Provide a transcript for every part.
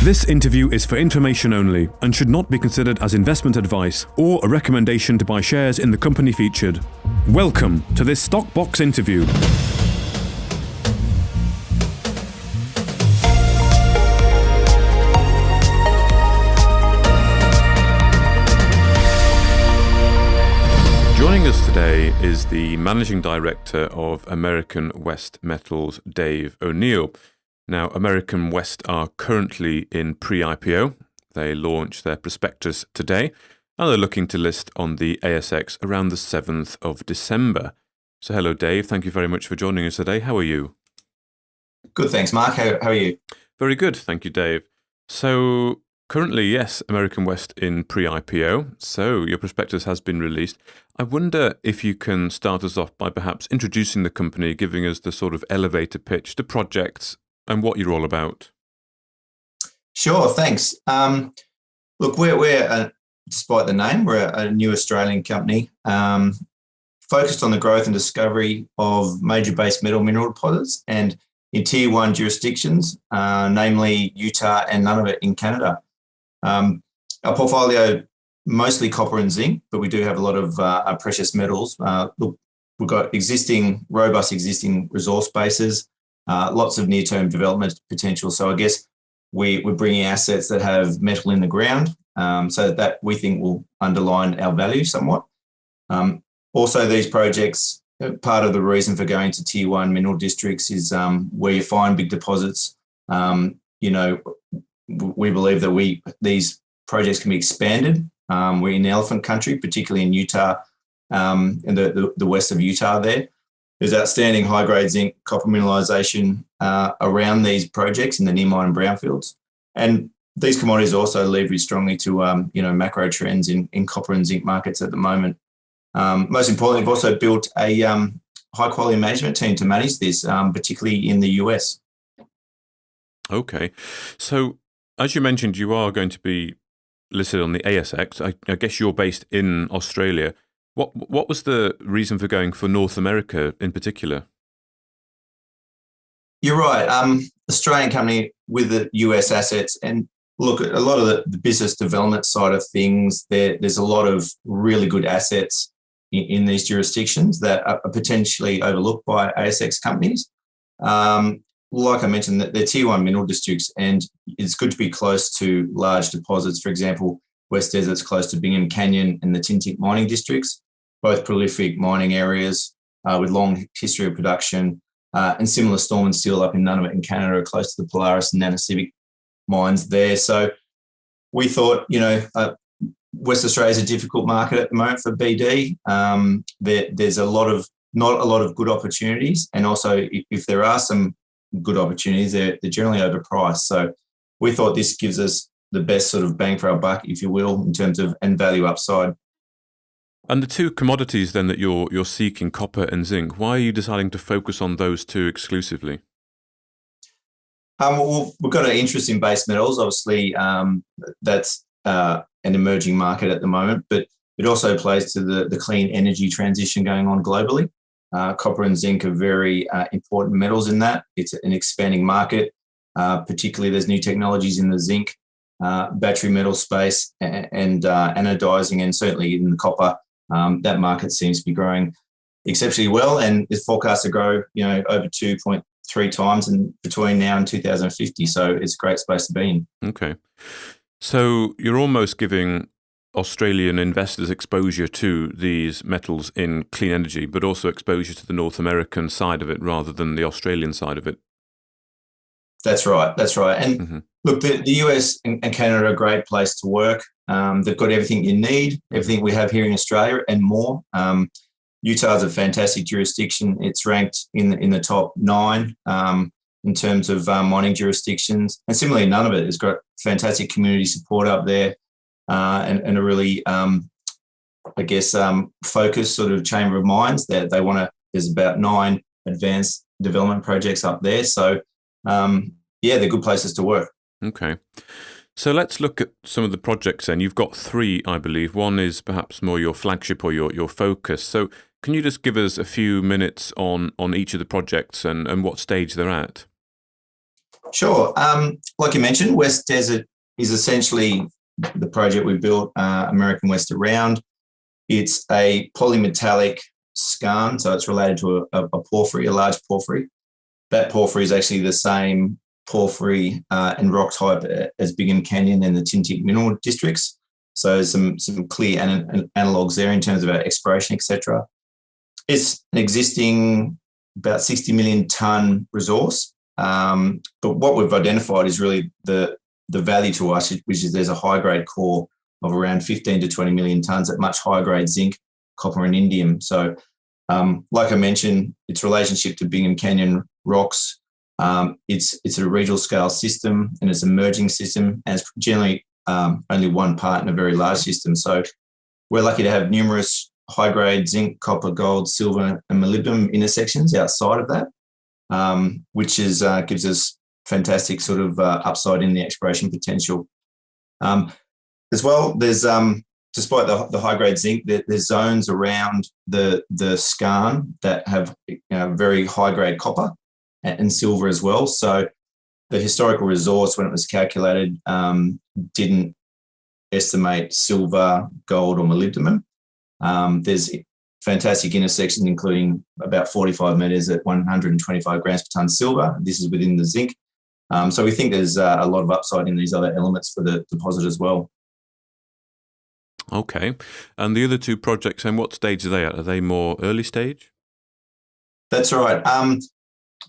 This interview is for information only and should not be considered as investment advice or a recommendation to buy shares in the company featured. Welcome to this Stock Box interview. Joining us today is the Managing Director of American West Metals, Dave O'Neill. Now, American West are currently in pre-IPO. They launched their prospectus today, and they're looking to list on the ASX around the 7th of December. So hello, Dave. Thank you very much for joining us today. How are you? Good, thanks, Mark. How are you? Very good. Thank you, Dave. So currently, yes, American West in pre-IPO. So your prospectus has been released. I wonder if you can start us off by perhaps introducing the company, giving us the sort of elevator pitch, the projects, and what you're all about. Sure, thanks. Look, we're despite the name, we're a new Australian company focused on the growth and discovery of major base metal mineral deposits and in Tier 1 jurisdictions, namely Utah and none of it in Canada. Our portfolio, mostly copper and zinc, but we do have a lot of precious metals. Look, we've got robust existing resource bases, lots of near-term development potential. So I guess we're bringing assets that have metal in the ground, so that we think will underline our value somewhat. Also, these projects, part of the reason for going to Tier 1 mineral districts is where you find big deposits. We believe that these projects can be expanded. We're in elephant country, particularly in Utah and the west of Utah there. There's outstanding high-grade zinc copper mineralisation around these projects in the near mine and brownfields. And these commodities also leverage strongly to macro trends in copper and zinc markets at the moment. Most importantly, we've also built a high-quality management team to manage this, particularly in the US. Okay. So, as you mentioned, you are going to be listed on the ASX. I guess you're based in Australia. What was the reason for going for North America in particular? You're right. Australian company with the US assets, and look, a lot of the business development side of things, there's a lot of really good assets in these jurisdictions that are potentially overlooked by ASX companies. Like I mentioned, they're Tier 1 mineral districts, and it's good to be close to large deposits. For example, West Desert's close to Bingham Canyon and the Tintic mining districts, both prolific mining areas with long history of production, and similar Storm and Steel up in Nunavut in Canada, close to the Polaris and Nanisivik mines there. So we thought, West Australia is a difficult market at the moment for BD. There's not a lot of good opportunities, and also if there are some good opportunities, they're generally overpriced. So we thought this gives us the best sort of bang for our buck, if you will, in terms of and value upside. And the two commodities then that you're seeking, copper and zinc, why are you deciding to focus on those two exclusively? Well, we've got an interest in base metals. Obviously, that's an emerging market at the moment, but it also plays to the clean energy transition going on globally. Copper and zinc are very important metals in that. It's an expanding market. Particularly, there's new technologies in the zinc, battery metal space, and anodizing, and certainly in the copper. That market seems to be growing exceptionally well, and is forecast to grow, over 2.3 times in between now and 2050. So it's a great space to be in. Okay, so you're almost giving Australian investors exposure to these metals in clean energy, but also exposure to the North American side of it rather than the Australian side of it. That's right. And Look, the US and Canada are a great place to work. They've got everything you need, everything we have here in Australia and more. Utah is a fantastic jurisdiction. It's ranked in the top 9 in terms of mining jurisdictions. And similarly, none of it has got fantastic community support up there and a really, focused sort of chamber of mines that they want to. There's about 9 advanced development projects up there. So, they're good places to work. Okay. So let's look at some of the projects then. You've got 3, I believe. One is perhaps more your flagship or your focus. So can you just give us a few minutes on each of the projects and what stage they're at? Sure. Like you mentioned, West Desert is essentially the project we built American West around. It's a polymetallic skarn, so it's related to a porphyry, a large porphyry. That porphyry is actually the same porphyry and rock type as Bigham Canyon and the Tintic mineral districts. So some clear analogues there in terms of our exploration, etc. It's an existing about 60 million tonne resource. But what we've identified is really the value to us, which is there's a high grade core of around 15 to 20 million tonnes at much higher grade zinc, copper and indium. So like I mentioned, its relationship to Bingham Canyon rocks, it's a regional scale system and it's an emerging system, and it's generally only one part in a very large system. So we're lucky to have numerous high grade zinc, copper, gold, silver and molybdenum intersections outside of that, which is gives us fantastic sort of upside in the exploration potential. As well, there's despite the high grade zinc, there's zones around the skarn that have very high grade copper and silver as well. So the historical resource, when it was calculated, didn't estimate silver, gold, or molybdenum. There's fantastic intersections, including about 45 metres at 125 grams per tonne silver. This is within the zinc. So we think there's a lot of upside in these other elements for the deposit as well. Okay. And the other two projects, and what stage are they at? Are they more early stage? That's right.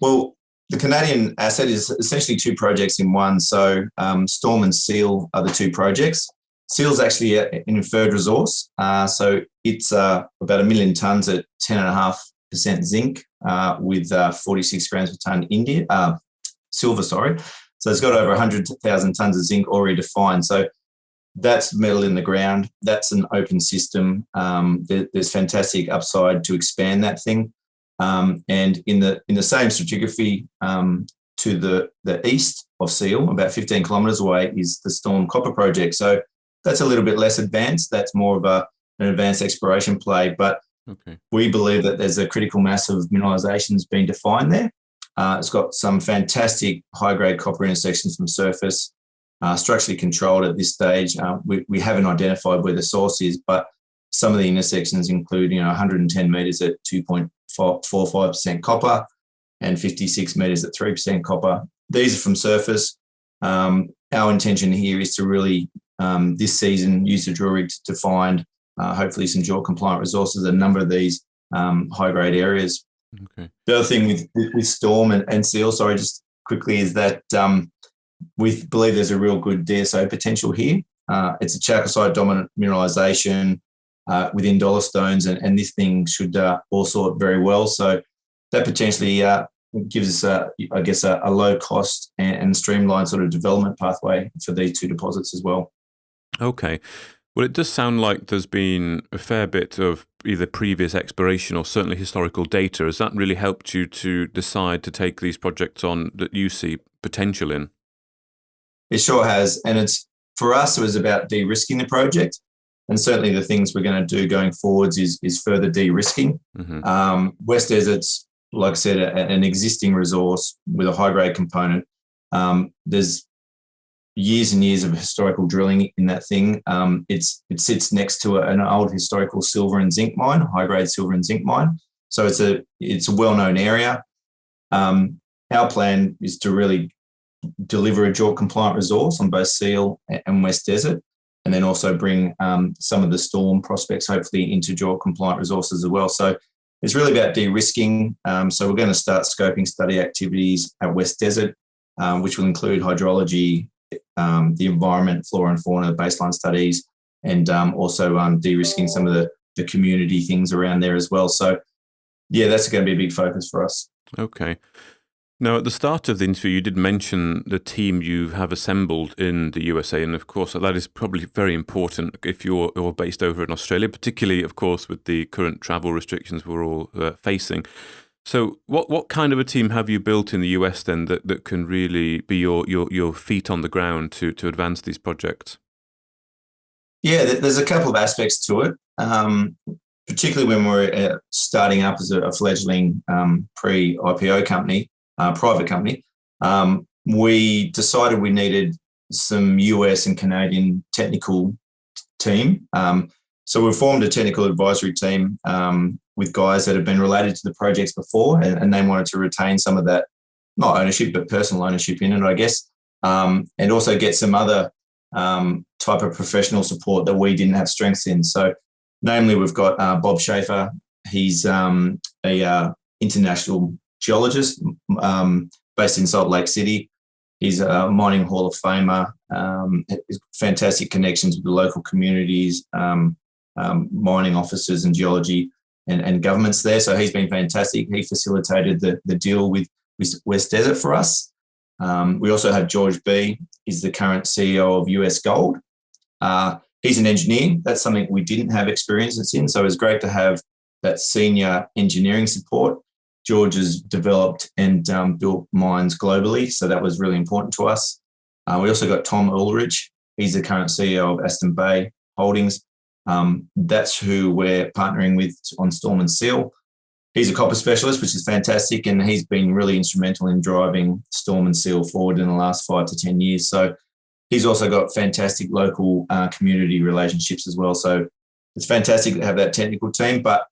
Well, the Canadian asset is essentially two projects in one. So Storm and Seal are the two projects. Seal is actually an inferred resource. So it's about 1 million tonnes at 10.5% zinc with 46 grams per tonne silver, sorry. So it's got over 100,000 tonnes of zinc already defined. So that's metal in the ground. That's an open system. There's fantastic upside to expand that thing. And in the same stratigraphy to the east of Seal, about 15 kilometres away, is the Storm Copper Project. So that's a little bit less advanced. That's more of an advanced exploration play. But we believe that there's a critical mass of mineralisations being defined there. It's got some fantastic high-grade copper intersections from surface, structurally controlled at this stage. We haven't identified where the source is, but some of the intersections include 110 metres at 2.45% copper and 56 metres at 3% copper. These are from surface. Our intention here is to really, this season, use the drill rig to find hopefully some JORC-compliant resources in a number of these high-grade areas. Okay. The other thing with Storm and Seal, sorry, just quickly, is that we believe there's a real good DSO potential here. It's a chalcocite dominant mineralisation within dollar stones, and this thing should all sort very well. So that potentially gives us, I guess, a low cost and streamlined sort of development pathway for these two deposits as well. Okay. Well, it does sound like there's been a fair bit of either previous exploration or certainly historical data. Has that really helped you to decide to take these projects on that you see potential in? It sure has. And for us, it was about de-risking the project. And certainly the things we're going to do going forwards is further de-risking. Mm-hmm. West Desert's, like I said, an existing resource with a high-grade component. There's years and years of historical drilling in that thing. It sits next to an old historical silver and zinc mine, high-grade silver and zinc mine. So it's a well-known area. Our plan is to really deliver a JORC-compliant resource on both Seal and West Desert, and then also bring some of the Storm prospects hopefully into JORC-compliant resources as well. So it's really about de-risking. So we're going to start scoping study activities at West Desert, which will include hydrology, the environment, flora and fauna, baseline studies, and also de-risking some of the community things around there as well. So, yeah, that's going to be a big focus for us. Okay. Now, at the start of the interview, you did mention the team you have assembled in the USA, and of course, that is probably very important if you're based over in Australia, particularly, of course, with the current travel restrictions we're all facing. So what kind of a team have you built in the US then that can really be your feet on the ground to advance these projects? Yeah, there's a couple of aspects to it, particularly when we're starting up as a fledgling pre-IPO company, private company. we decided we needed some US and Canadian technical team. So we formed a technical advisory team with guys that have been related to the projects before, and they wanted to retain some of that, not ownership, but personal ownership in it, I guess, and also get some other type of professional support that we didn't have strengths in. So namely, we've got Bob Schaefer. He's a international geologist based in Salt Lake City. He's a mining Hall of Famer, fantastic connections with the local communities, mining officers and geology and governments there. So he's been fantastic. He facilitated the deal with West Desert for us. We also have George B. He's the current CEO of US Gold. He's an engineer. That's something we didn't have experience in. So it's great to have that senior engineering support. George has developed and built mines globally, so that was really important to us. We also got Tom Ulrich. He's the current CEO of Aston Bay Holdings. That's who we're partnering with on Storm and Seal. He's a copper specialist, which is fantastic, and he's been really instrumental in driving Storm and Seal forward in the last 5 to 10 years. So he's also got fantastic local community relationships as well. So it's fantastic to have that technical team, but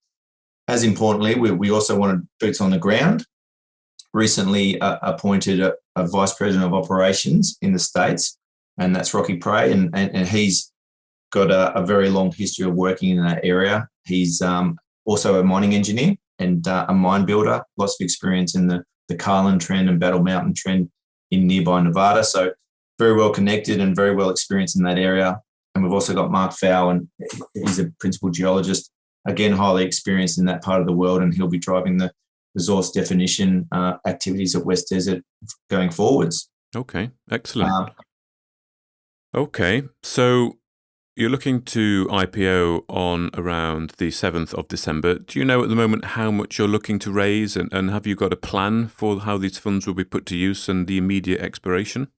as importantly, we also wanted boots on the ground. Recently appointed a vice president of operations in the States, and that's Rocky Prey, and he's got a very long history of working in that area. He's also a mining engineer and a mine builder, lots of experience in the Carlin Trend and Battle Mountain Trend in nearby Nevada. So very well connected and very well experienced in that area. And we've also got Mark Fow, and he's a principal geologist, again, highly experienced in that part of the world, and he'll be driving the resource definition activities at West Desert going forwards. Okay, excellent. Okay, so you're looking to IPO on around the 7th of December. Do you know at the moment how much you're looking to raise, and have you got a plan for how these funds will be put to use and the immediate expiration?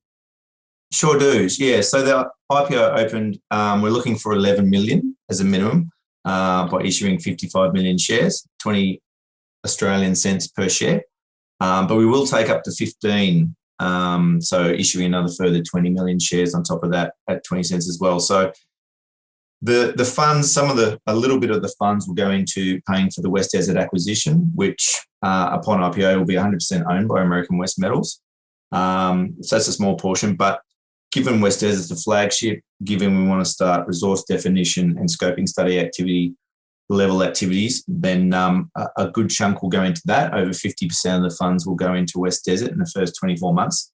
Sure do, yeah. So the IPO opened, we're looking for 11 million as a minimum by issuing 55 million shares, 20 Australian cents per share. But we will take up to 15, so issuing another further 20 million shares on top of that at 20 cents as well. So the funds, a little bit of the funds will go into paying for the West Desert acquisition, which upon IPO will be 100% owned by American West Metals. So that's a small portion, but given West Desert's the flagship, given we want to start resource definition and scoping study level activities, then a good chunk will go into that. Over 50% of the funds will go into West Desert in the first 24 months.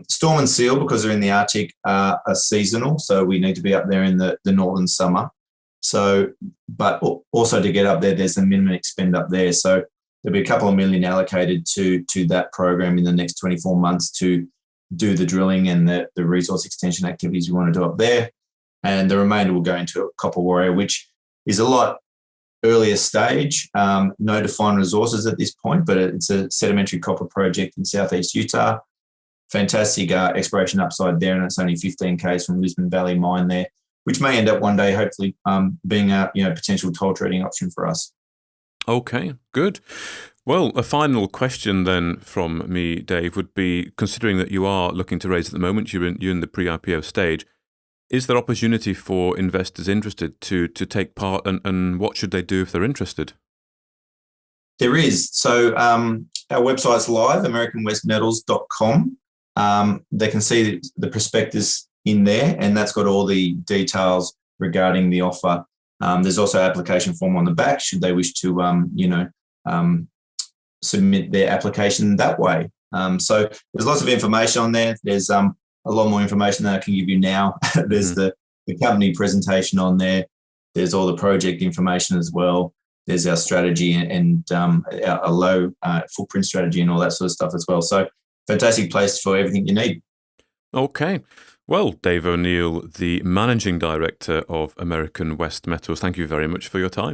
Storm and Seal, because they're in the Arctic, are seasonal, so we need to be up there in the northern summer. So, but also to get up there, there's a minimum expend up there. So there'll be a couple of million allocated to that program in the next 24 months to do the drilling and the resource extension activities we want to do up there. And the remainder will go into Copper Warrior, which is a lot earlier stage. No defined resources at this point, but it's a sedimentary copper project in southeast Utah. Fantastic exploration upside there, and it's only 15 k's from Lisbon Valley Mine there, which may end up one day, hopefully, being a potential toll treating option for us. Okay, good. Well, a final question then from me, Dave, would be, considering that you are looking to raise at the moment, you're in the pre-IPO stage, is there opportunity for investors interested to take part, and what should they do if they're interested? There is. So our website's live, americanwestmetals.com. They can see the prospectus in there, and that's got all the details regarding the offer. There's also an application form on the back should they wish to, submit their application that way. So there's lots of information on there. There's a lot more information than I can give you now. There's the company presentation on there. There's all the project information as well. There's our strategy and a low footprint strategy and all that sort of stuff as well. So fantastic place for everything you need. Okay. Well, Dave O'Neill, the Managing Director of American West Metals, thank you very much for your time.